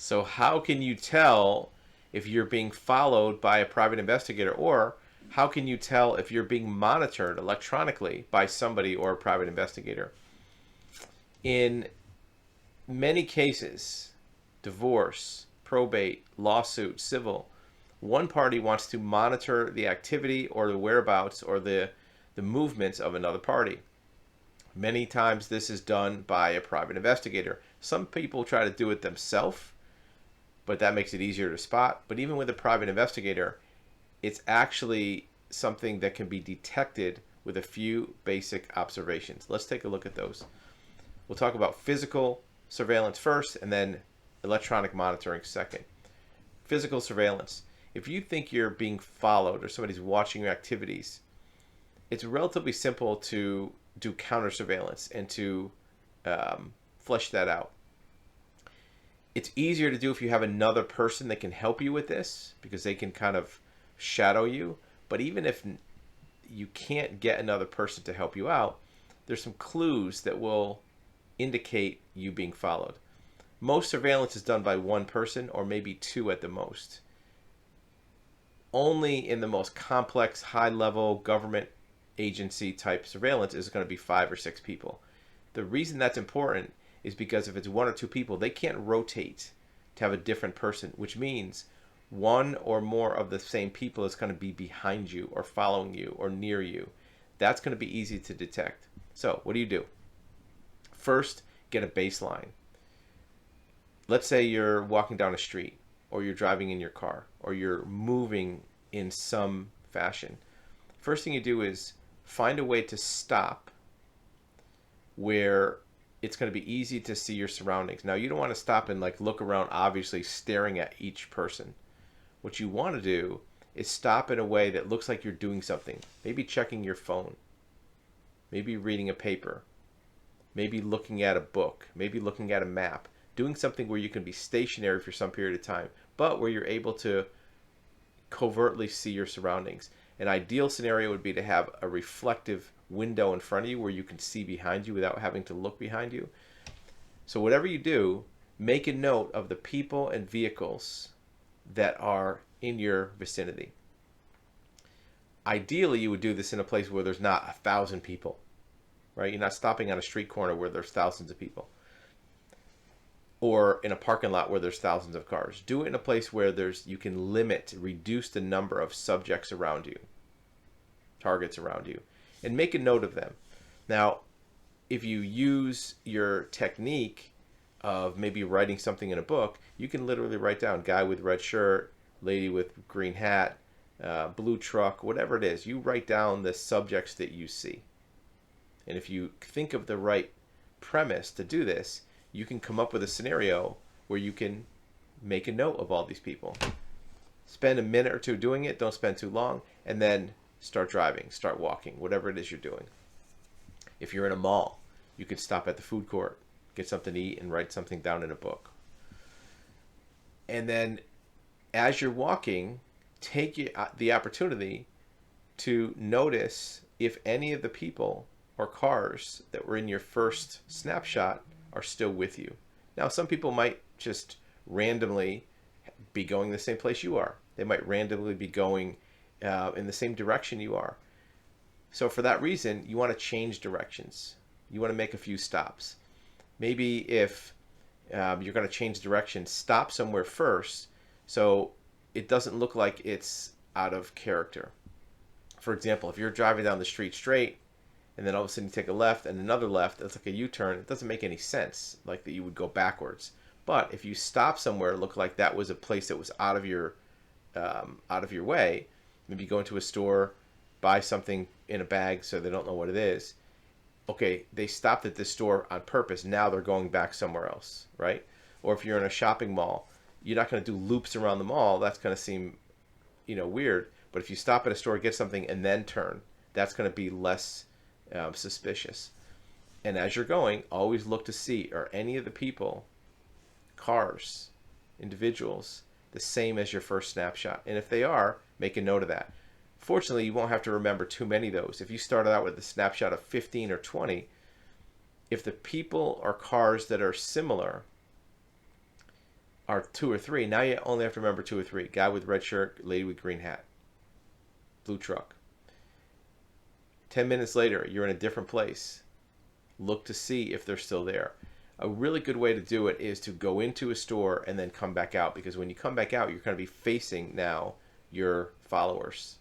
So how can you tell if you're being followed by a private investigator, or how can you tell if you're being monitored electronically by somebody or a private investigator? In many cases, divorce, probate, lawsuit, civil, one party wants to monitor the activity or the whereabouts or the movements of another party. Many times this is done by a private investigator. Some people try to do it themselves, but that makes it easier to spot. But even with a private investigator, it's actually something that can be detected with a few basic observations. Let's take a look at those. We'll talk about physical surveillance first and then electronic monitoring second. Physical surveillance. If you think you're being followed or somebody's watching your activities, it's relatively simple to do counter surveillance and to flesh that out. It's easier to do if you have another person that can help you with this because they can kind of shadow you. But even if you can't get another person to help you out, there's some clues that will indicate you being followed. Most surveillance is done by one person or maybe two at the most. Only in the most complex, high-level government agency type surveillance is going to be 5 or 6 people. The reason that's important is because if it's 1 or 2 people, they can't rotate to have a different person, which means one or more of the same people is going to be behind you or following you or near you. That's going to be easy to detect. So what do? First, get a baseline. Let's say you're walking down a street, or you're driving in your car, or you're moving in some fashion. First thing you do is find a way to stop where it's going to be easy to see your surroundings. Now, you don't want to stop and like look around, obviously staring at each person. What you want to do is stop in a way that looks like you're doing something. Maybe checking your phone, maybe reading a paper, maybe looking at a book, maybe looking at a map, doing something where you can be stationary for some period of time, but where you're able to covertly see your surroundings. An ideal scenario would be to have a reflective window in front of you where you can see behind you without having to look behind you. So whatever you do, make a note of the people and vehicles that are in your vicinity. Ideally, you would do this in a place where there's not 1,000 people, right? You're not stopping on a street corner where there's thousands of people, or in a parking lot where there's thousands of cars. Do it in a place where you can reduce the number of subjects around you, targets around you, and make a note of them. Now, if you use your technique of maybe writing something in a book, you can literally write down guy with red shirt, lady with green hat, blue truck, whatever it is. You write down the subjects that you see. And if you think of the right premise to do this, you can come up with a scenario where you can make a note of all these people. Spend a minute or two doing it, don't spend too long, and then start driving, start walking, whatever it is you're doing. If you're in a mall, you can stop at the food court, get something to eat, and write something down in a book. And then as you're walking, take the opportunity to notice if any of the people or cars that were in your first snapshot are still with you. Now, some people might just randomly be going the same place you are. They might randomly be going in the same direction you are. So for that reason, you want to change directions. You want to make a few stops. Maybe if you're going to change direction, stop somewhere first so it doesn't look like it's out of character. For example, if you're driving down the street straight and then all of a sudden you take a left and another left, that's like a U-turn. It doesn't make any sense, like that you would go backwards. But if you stop somewhere, it looked like that was a place that was out of your way. Maybe go into a store, buy something in a bag so they don't know what it is. Okay, they stopped at this store on purpose. Now they're going back somewhere else, right? Or if you're in a shopping mall, you're not going to do loops around the mall. That's going to seem, weird. But if you stop at a store, get something, and then turn, that's going to be less suspicious. And as you're going, always look to see, are any of the people, cars, individuals, the same as your first snapshot? And if they are, make a note of that. Fortunately, you won't have to remember too many of those. If you started out with a snapshot of 15 or 20, if the people or cars that are similar are 2 or 3. Now you only have to remember 2 or 3. Guy with red shirt, lady with green hat, blue truck. 10 minutes later, you're in a different place. Look to see if they're still there. A really good way to do it is to go into a store and then come back out, because when you come back out, you're going to be facing now your followers,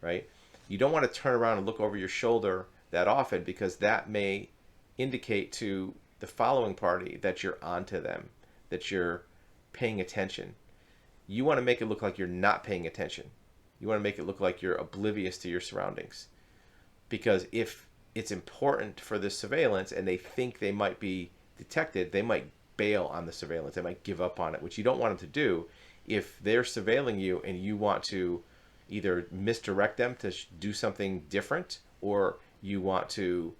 right? You don't want to turn around and look over your shoulder that often, because that may indicate to the following party that you're onto them, that you're paying attention. You want to make it look like you're not paying attention. You want to make it look like you're oblivious to your surroundings. Because if it's important for this surveillance and they think they might be detected, they might bail on the surveillance. They might give up on it, which you don't want them to do. If they're surveilling you and you want to either misdirect them to do something different, or you want to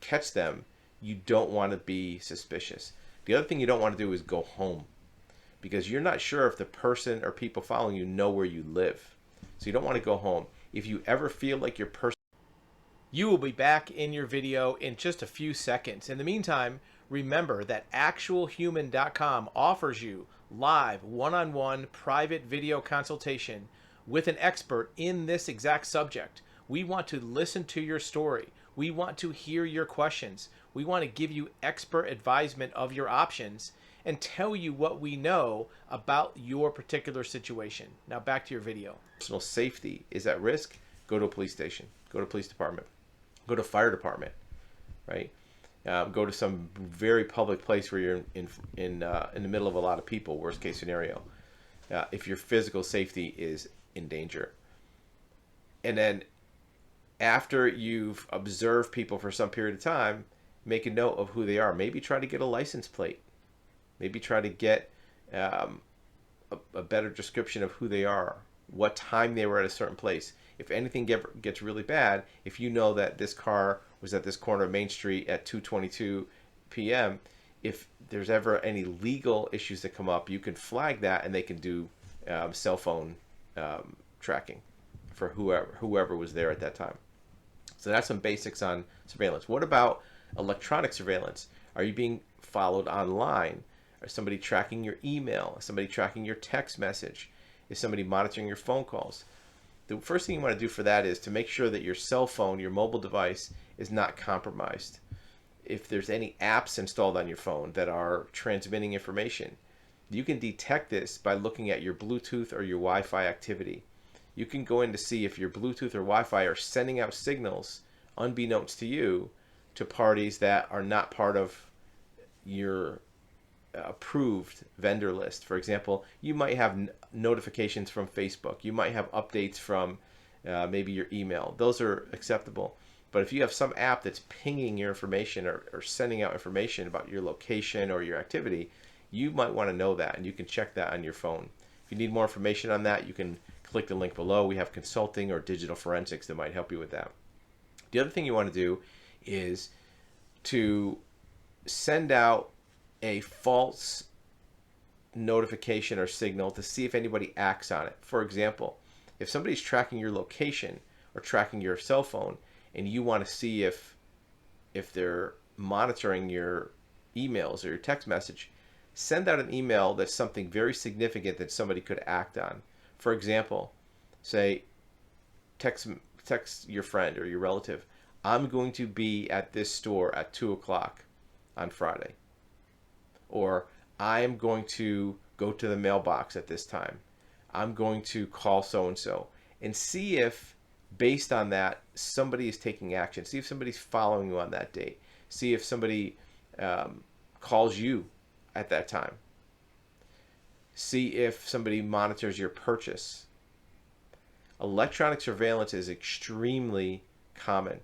catch them, you don't want to be suspicious. The other thing you don't want to do is go home, because you're not sure if the person or people following you know where you live. So you don't want to go home. If you ever feel like your person... You will be back in your video in just a few seconds. In the meantime, remember that actualhuman.com offers you live one-on-one private video consultation with an expert in this exact subject. We want to listen to your story. We want to hear your questions. We want to give you expert advisement of your options and tell you what we know about your particular situation. Now back to your video. Personal safety is at risk. Go to a police station. Go to a police department. Go to a fire department, right? Go to some very public place where you're in the middle of a lot of people, worst case scenario, if your physical safety is in danger. And then after you've observed people for some period of time, make a note of who they are. Maybe try to get a license plate. Maybe try to get a better description of who they are, what time they were at a certain place. If anything gets really bad, if you know that this car was at this corner of Main Street at 2:22 p.m., if there's ever any legal issues that come up, you can flag that and they can do cell phone tracking for whoever was there at that time. So that's some basics on surveillance. What about electronic surveillance? Are you being followed online? Is somebody tracking your email? Is somebody tracking your text message? Is somebody monitoring your phone calls? The first thing you want to do for that is to make sure that your cell phone, your mobile device, is not compromised. If there's any apps installed on your phone that are transmitting information, you can detect this by looking at your Bluetooth or your Wi-Fi activity. You can go in to see if your Bluetooth or Wi-Fi are sending out signals unbeknownst to you to parties that are not part of your approved vendor list. For example, you might have notifications from Facebook. You might have updates from maybe your email. Those are acceptable. But if you have some app that's pinging your information or sending out information about your location or your activity, you might want to know that, and you can check that on your phone. If you need more information on that, you can click the link below. We have consulting or digital forensics that might help you with that. The other thing you want to do is to send out a false notification or signal to see if anybody acts on it. For example, if somebody's tracking your location or tracking your cell phone and you want to see if they're monitoring your emails or your text message, send out an email that's something very significant that somebody could act on. For example, say text your friend or your relative, I'm going to be at this store at 2 o'clock on Friday. Or I'm going to go to the mailbox at this time. I'm going to call so-and-so. And see if, based on that, somebody is taking action. See if somebody's following you on that date. See if somebody calls you at that time. See if somebody monitors your purchase. Electronic surveillance is extremely common.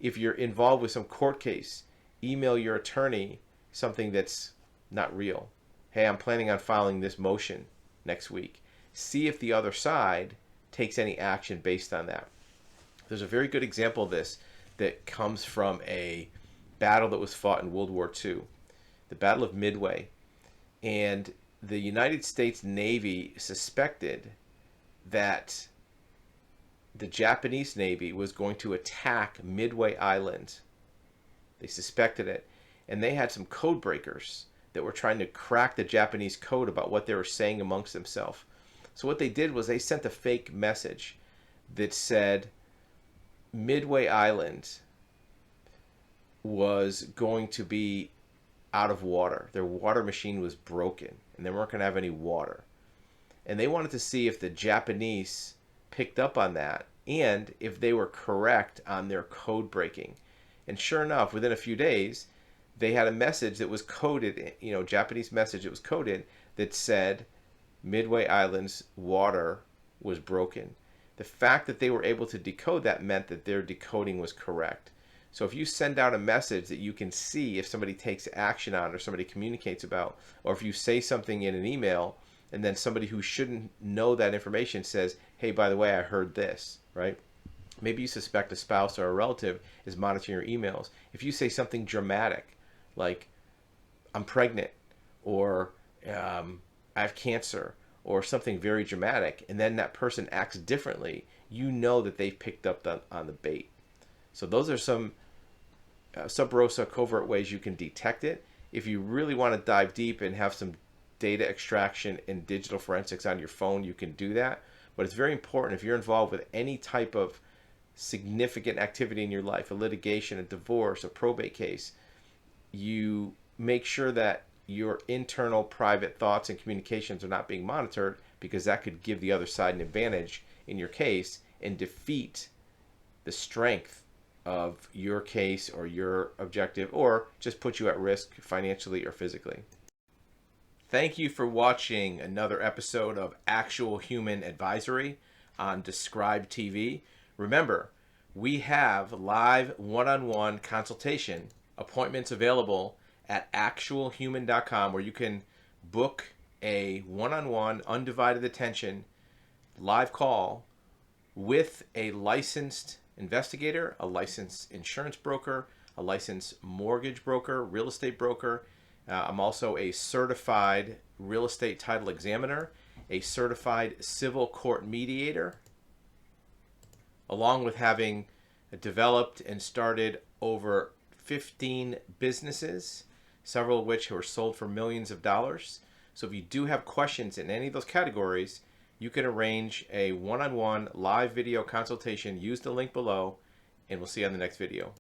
If you're involved with some court case, email your attorney something that's not real. Hey, I'm planning on filing this motion next week. See if the other side takes any action based on that. There's a very good example of this that comes from a battle that was fought in World War II, the Battle of Midway. And the United States Navy suspected that the Japanese Navy was going to attack Midway Island. They suspected it. And they had some code breakers that were trying to crack the Japanese code about what they were saying amongst themselves. So what they did was they sent a fake message that said Midway Island was going to be out of water. Their water machine was broken and they weren't going to have any water. And they wanted to see if the Japanese picked up on that and if they were correct on their code breaking. And sure enough, within a few days, they had a message that was coded, Japanese message that was coded that said Midway Island's water was broken. The fact that they were able to decode that meant that their decoding was correct. So if you send out a message that you can see if somebody takes action on or somebody communicates about, or if you say something in an email and then somebody who shouldn't know that information says, hey, by the way, I heard this, right? Maybe you suspect a spouse or a relative is monitoring your emails. If you say something dramatic, like I'm pregnant, or I have cancer, or something very dramatic, and then that person acts differently, you know that they've picked up on the bait. So those are some sub rosa covert ways you can detect it. If you really want to dive deep and have some data extraction and digital forensics on your phone, you can do that. But it's very important if you're involved with any type of significant activity in your life, a litigation, a divorce, a probate case, you make sure that your internal private thoughts and communications are not being monitored, because that could give the other side an advantage in your case and defeat the strength of your case or your objective, or just put you at risk financially or physically. Thank you for watching another episode of Actual Human Advisory on Describe TV. Remember, we have live one-on-one consultation appointments available at actualhuman.com, where you can book a one-on-one undivided attention live call with a licensed investigator, a licensed insurance broker, a licensed mortgage broker, real estate broker. I'm also a certified real estate title examiner, a certified civil court mediator, along with having developed and started over 15 businesses, several of which were sold for millions of dollars. So if you do have questions in any of those categories, you can arrange a one-on-one live video consultation. Use the link below, and we'll see you on the next video.